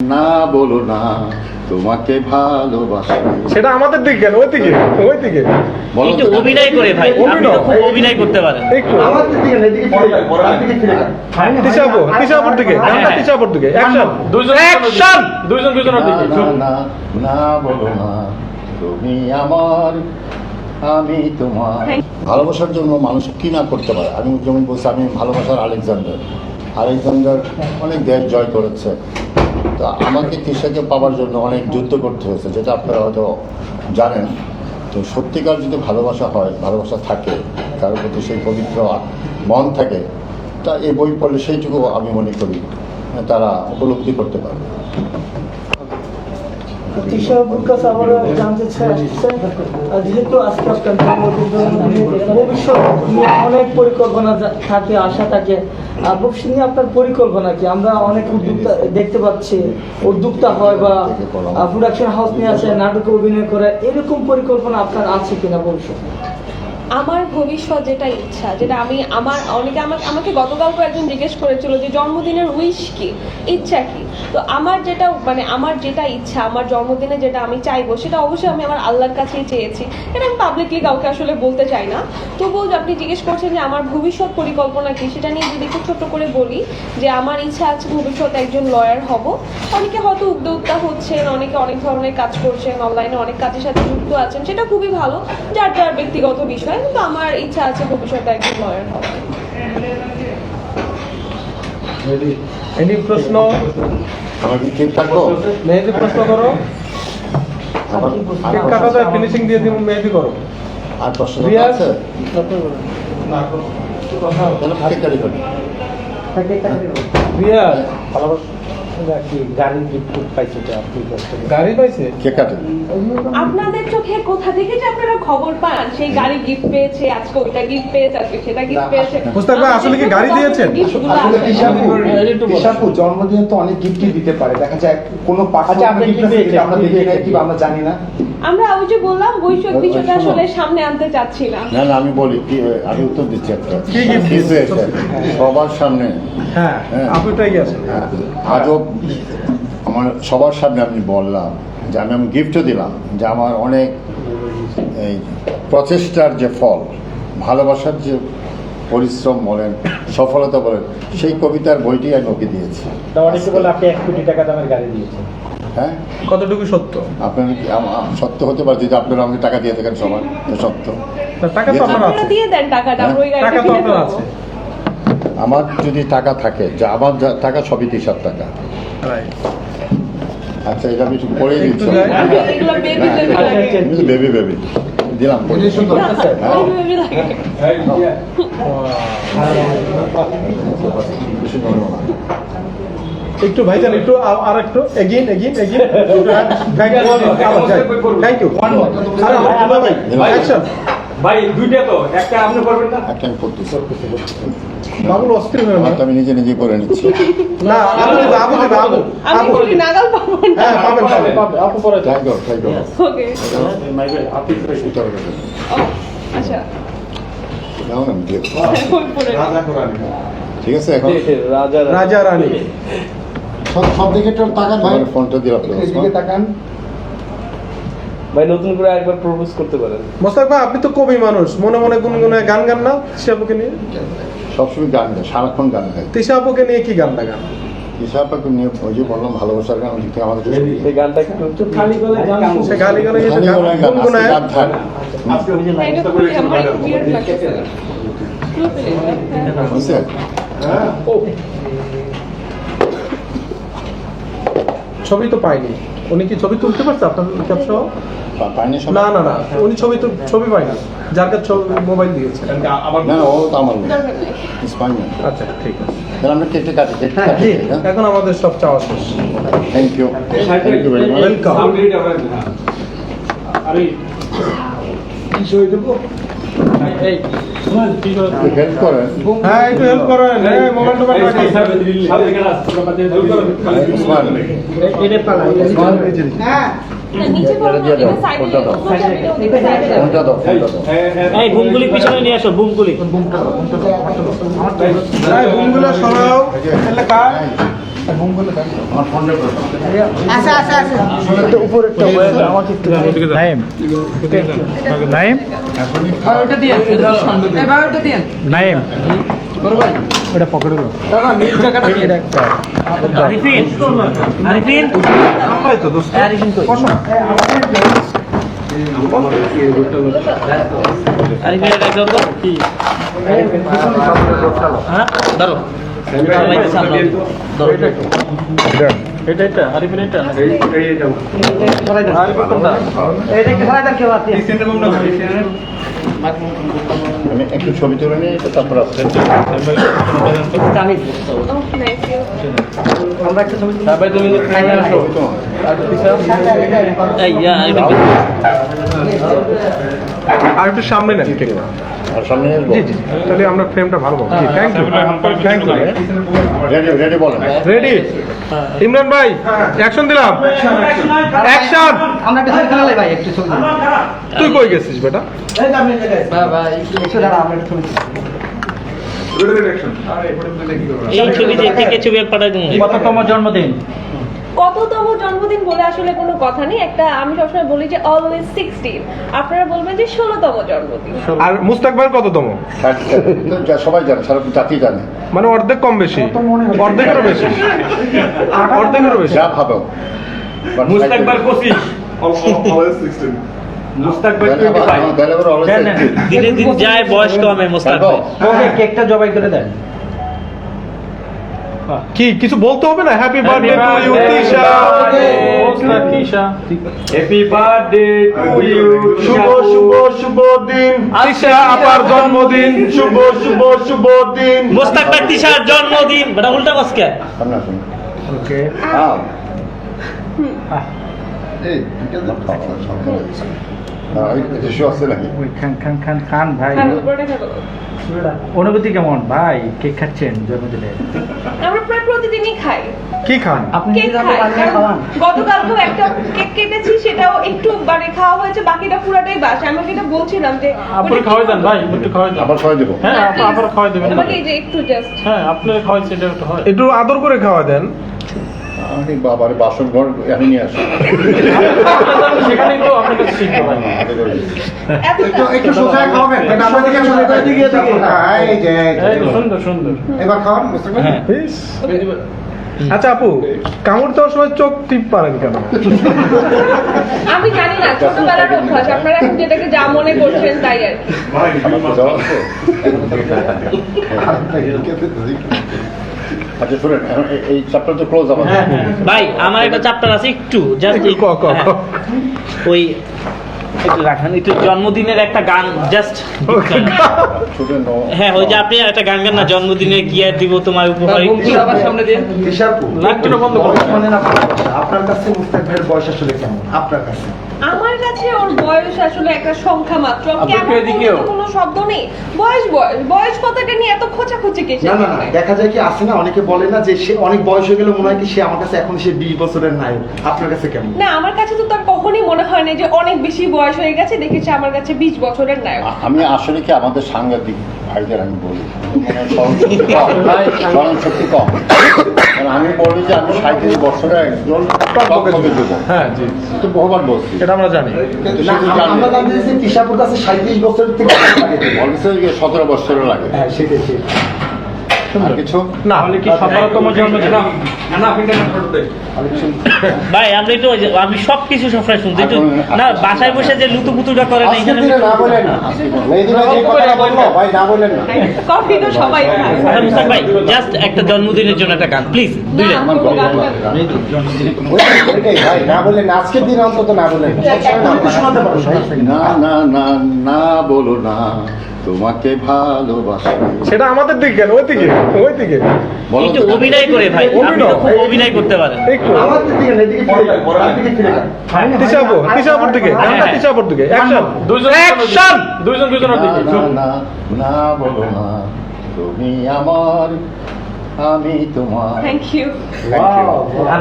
না বলো না তোমাকে ভালোবাসি। সেটা আমাদের দিক কেন, ওই দিকে বলো একটু তো। অভিনয় করে ভাই, আপনি তো খুব অভিনয় করতে পারেন। একটু আমাদের দিকে না, এদিকে ফিরে যান, এদিকে ফিরে যান। তিশাপুর দিকে, গানটা তিশাপুর দিকে। Action, action. না, না, না বলো না তুমি আমার, আমি তোমার। ভালোবাসার জন্য মানুষ কি না করতে পারে। আমি যেমন বলছি, আমি ভালোবাসার আলেকজান্ডার অনেক দেশ জয় করেছে। তো আমাকে তিশাকে পাওয়ার জন্য অনেক যুদ্ধ করতে হয়েছে, যেটা আপনারা হয়তো জানেন। তো সত্যিকার যদি ভালোবাসা হয়, ভালোবাসা থাকে, কারোর প্রতি সেই পবিত্র মন থাকে, তা এই বই পড়লে সেইটুকু আমি মনে করি তারা উপলব্ধি করতে পারে। তিশা আপুর কাছে আবার জানতে চাচ্ছেন, যেহেতু আজকে আপনার জন্মদিন, ভবিষ্যৎ নিয়ে অনেক পরিকল্পনা থাকে, আশা থাকে, ভবিষ্যৎ নিয়ে আপনার পরিকল্পনা কি? আমরা অনেক উদ্যোক্তা দেখতে পাচ্ছি, উদ্যোক্তা হয় বা প্রোডাকশন হাউস নিয়ে আসে, নাটকে অভিনয় করে, এরকম পরিকল্পনা আপনার আছে কিনা ভবিষ্যৎ? আমার ভবিষ্যৎ যেটা ইচ্ছা, যেটা আমি অনেকে আমাকে গতকালও একজন জিজ্ঞেস করেছিল যে জন্মদিনের উইশ কি, ইচ্ছা কি। তো আমার যেটা ইচ্ছা, আমার জন্মদিনে যেটা আমি চাইবো, সেটা অবশ্যই আমি আমার আল্লাহর কাছেই চেয়েছি। এটা আমি পাবলিকলি কাউকে আসলে বলতে চাই না। তবুও আপনি জিজ্ঞেস করছেন যে আমার ভবিষ্যৎ পরিকল্পনা কি, সেটা নিয়ে যদি একটু ছোট্ট করে বলি, যে আমার ইচ্ছা আছে ভবিষ্যতে একজন লয়ার হব। অনেকে হয়তো উদ্যোক্তা হচ্ছেন, অনেকে অনেক ধরনের কাজ করছেন, অনলাইনে অনেক কাজের সাথে যুক্ত আছেন, সেটা খুবই ভালো, যার যার ব্যক্তিগত বিষয়। কিন্তু আমার ইচ্ছা আছে ভবিষ্যতে একজন লয়ার হওয়ার। এনি প্রশ্ন? আমার কি ঠিক থাকবো? মেহেদি প্রশ্ন করো। কেক কাটা যায়, ফিনিশিং দিয়ে দিব, মেহেদি করো। আর প্রশ্ন রিয়াজ? আছে? কেন কেক কাটি করি? রিয়াজ গাড়ি পাইছে? কেক কাটে। আপনাদের চোখে কোথা থেকে যে আপনারা খবর পান সেই গাড়ি গিফট পেয়েছে, আজকে ওইটা গিফট পেয়েছে, আজকে সেটা গিফট পেয়েছে? মুস্তাক ভাই, আসলে কি গাড়ি দিয়েছেন? আসলে তিশাপু জন্মদিনে তো অনেক গিফটই দিতে পারে, দেখা যায় কোনো পার্সোনাল গিফট আছে আমরা দেখি না, কি আমরা জানি না। আমরা ওই যে বললাম বৈষয়িক বিষয়টা আসলে সামনে আনতে চাচ্ছি না। না না, আমি বলি কি, আমি উত্তর দিচ্ছি একটা। কি gift কি হয়েছে? সবার সামনে, হ্যাঁ, আপুটাই গেছে। আজব, আমার সবার সামনে আমি বললাম যে আমি গিফটও দিলাম, যে আমার অনেক এই প্রচেষ্টার যে ফল, ভালোবাসার যে পরিশ্রম বলেন, সফলতা বলেন, সেই কবিতার বইটি আমি ওকে দিয়েছি। অনেকে বলে আপনি 1 কোটি টাকা দামের গাড়ি দিয়েছেন। হ্যাঁ, কতটুকু সত্য? আপনার সত্য হতে পারে যদি আপনারা আমাকে টাকা দিয়ে থাকেন, সবার তো সত্য। টাকা তো আপনার আপনারা আছে। দিয়ে দেন টাকাটা, আমরা ওই টাকা গাড়িটা তো কিনে আপনার ফেলবো। আছে। আমার যদি টাকা থাকে, যে আমার টাকা সবই তিশার টাকা। রাইট। আচ্ছা, এটা আমি একটু পড়ে একটু দিচ্ছি। যাই। এগুলো baby লাগে। বেবি দিলাম, পড়ে। Baby লাগে। বেশি ধরবো না। একটু ভাইজান, একটু আর একটু এগিন থ্যাংক ইউ। অ্যাকশন। ভাই দুইটা তো, একটা আপনি করবেন না? একটা আমি করতেছি। বাবুল অস্থির হয়ে না। আমারটা আমি নিজে নিজে করে নিচ্ছি। না, আবু আমি বলি নাগাল পাবো না। হ্যাঁ, পাবেন। আপু পরে থ্যাংক ইউ। ওকে। আচ্ছা। নাও না, আমি দিয়ে দেবো। ওই পরে। ঠিক আছে, এখন রাজা রানী। সব দিকে একটু তাকান ভাই, আমার ফোনটা দিলাম। এদিকে তাকান। ভাই নতুন করে একবার প্রপোজ করতে পারেন। মোস্তাক ভাই, আপনি তো কবি মানুষ, মনে মনে গুনগুনে গান গান না? তিশা আপুকে নিয়ে, সবসময় গান গায়, সারাক্ষণ গান গায়। তিশা আপুকে নিয়ে কি গানটা গান? হিসাবটাকে নিয়ে ওই যে বললাম, ভালোবাসার গান দিক থেকে আমাদের এই গানটা একটু খালি গলায় গান সে গালি গানে গেছে, গান গায়, গুনগুনায়। গান থাকে। এটা খুবই আমার weird লাগছে। বুঝছে? ছবি তো পাইনি। উনি কি ছবি তুলতে পারছে আপনার ক্যাপসহ? পাইনি সব? না, উনি ছবি পাইনি, যার কাছে মোবাইল দিয়েছে। না না, ও তো আমার লোক। পাইনি। আচ্ছা, ঠিক আছে। তাহলে আমরা কেটে কাটি, জি, এখন আমাদের সব চাওয়া শেষ। Thank you very much. Welcome. আরে হেল্প করেন। হ্যাঁ, একটু হেল্প করেন। মোবাইল টোবাইল রাখেন। উসমান, নিচে এটা দিয়ে দাও, সাইডে ফোনটা দাও। ফোনটা দাও। এই বুমগুলি পিছনে নিয়ে আসো, বুমগুলি। বুমগুলো সরাও এলাকা। আমার ফোনটা উপরেরটা আমাকে একটু নাইম নাইম নাইম ওটা পকেটে দাও আরিফিন আরিফিন তো দোস্ত আরিফিন কই আরিফিন এটা দাও কি হ্যাঁ ধরো সবাই তো সামনে ধরো এটা এটা আরিফিন এটা আমি একটু ছবি তুলে নিয়ে তারপর আসছে তারপরে তুমি এই আরিফিন আর একটু সামনে নেন কেকটা আর সামনে আসবো জি জি তাহলে আমরা ফ্রেমটা ভালো পাবো thank you thank you ready ready বলেন রেডি ইমরান ভাই অ্যাকশন দিলাম অ্যাকশন আমরা একটা ছবি খেলালে ভাই একটু ছবি তুই কই গেছিস বেটা এই ছবি দেখে কে ছবি পাঠাই দেবো কততম জন্মদিন কততম জন্মদিন বলে আসলে কোনো কথা নেই, একটা আমি সবসময় বলি যে অলওয়েজ 16, আপনারা বলবেন যে 16তম জন্মদিন। আর মুস্তাক ভাই কততম সবাই জানে, সারা জাতি জানে, মানে অর্ধেক কম বেশি অর্ধেকেরও বেশি অর্ধেকেরও বেশি যা ভাবে মুস্তাক ভাই 25 মুস্তাক ভাই 25 দিনে দিন যায় বয়স কমে মুস্তাক ভাই কেকটা জবাই করে দেন। কি কিছু বলতে হবে না happy birthday to you Tisha Tisha happy birthday to you শুভ শুভ শুভ দিন তিশা আপার জন্মদিন শুভ শুভ শুভ দিন মুস্তাক ভাই তিশার জন্মদিন বেটা উল্টা কসকে ওকে খান ভাই হ্যাঁ, উপরটা খাবো। অনুভূতি কেমন ভাই কেক খাচ্ছেন জন্মদিনে? আমরা প্রায় প্রতিদিনই খাই কি খান আপনি কেক খাই, কারণ গতকালকেও একটা কেক কেটেছি, সেটাও একটু মানে খাওয়া হয়েছে, বাকিটা পুরাটাই বাস। আমি ওকে এটা বলছিলাম যে আপনি খাওয়াই দেন ভাই একটু খাওয়াই দেন আবার সবাই দেবো। হ্যাঁ আপনারা খাওয়াই দেবেন আমাকে এই যে একটু জাস্ট হ্যাঁ আপনারা খাওয়াইছে এটা একটু হয় একটু আদর করে খাওয়া দেন আমি বাবার বাসন ঘর আমি নিয়ে আসি সেখানেই তো আপনার কাছে শিখবো ভাই একটু সোজা খাওয়াবেন আমার দিকে সোজা করে দিয়ে থেকে এই যে সুন্দর সুন্দর এবার খাওয়ান বুঝতে পারছেন আচ্ছা আপু কামড় দেওয়ার সময় চোখ টিপ পারেন কেন আমি জানি না, ছোটবেলার অভ্যাস, আপনারা এখন যেটাকে যা মনে করছেন তাই আর কি। আচ্ছা শুনেন, এখন এই চ্যাপ্টার তো ক্লোজ আমার। ভাই আমার একটা চ্যাপ্টার আছে একটু জাস্ট ওই একটু রাখেন, একটু জন্মদিনের একটা গান জাস্ট ছোট নো হ্যাঁ ওই যে আপনি একটা গান গান না জন্মদিনে কি আর দিব তোমার উপহার সামনে দিন লাইটটা বন্ধ করো আপনার কাছে মুস্তাক ভাইয়ের বয়স আসলে কেমন আপনার কাছে? আমার কাছে ওর বয়স আসলে একটা সংখ্যা মাত্র, আপনি কেমন এদিকেও? বলতে কোনো শব্দ নেই। বয়স বয়স বয়স কথাটা নিয়ে এত খোঁচাখুচি কিসের? না না না, দেখা যায় কি আছে না, অনেকে বলে না যে সে অনেক বয়স হয়ে গেলে মনে হয় কি সে আমার কাছে এখন সে 20 বছরের নায়ক। আপনার কাছে কেমন? না, আমার কাছে তো তার কখনোই মনে হয় না যে অনেক বেশি বয়স হয়ে গেছে, দেখেছি আমার কাছে 20 বছরের নায়ক। আমি আসলে কি আমাদের সাংঘাতিক ভাইদের আমি বলি স্মরণ শক্তি কম, কারণ আমি বলি যে আমি 37 বছরে একজন হ্যাঁ জি তো বহুবার বলছি, এটা আমরা জানি কিন্তু না, সে তো জানে আমরা জানি যে তিশাপুর কাছে 37 বছরের থেকে আগে থেকে। বলছে যে 17 বছরও লাগে। হ্যাঁ সেটাই সেই আর কিছু না হলে কি 17তম জন্মদিন ভাই আমরা একটু ওই যে আমি সব কিছু সবসময় শুনছি একটু না বাসায় বসে যে লুতুপুতুটা করে না এখানে না বলেন না মেয়েদিনে যে কথাটা বলবো ভাই না বলেন না। কফি তো সবাই খায়। মুস্তাক ভাই জাস্ট একটা জন্মদিনের জন্য একটা গান প্লিজ দুই না, লাইন আমার কোনো গান গান না। ওইটাই ভাই না বলেন না, আজকের দিন অন্তত না বলেন না। শোনাতে পারো ভাই। না না না না বলো না তোমাকে ভালোবাসি। সেটা আমাদের দিকে কেন ওই দিকে বলো একটু তো। অভিনয় করে ভাই আপনি তো খুব অভিনয় করতে পারেন একটু আমাদের দিকে না, এদিকে ফিরে যান, আমার দিকে ফিরে যান। তিশাপুর দিকে গানটা তিশাপুর দিকে অ্যাকশন অ্যাকশন দুইজন না না না বলো না তুমি আমার, আমি তোমার। Thank you. Thank you.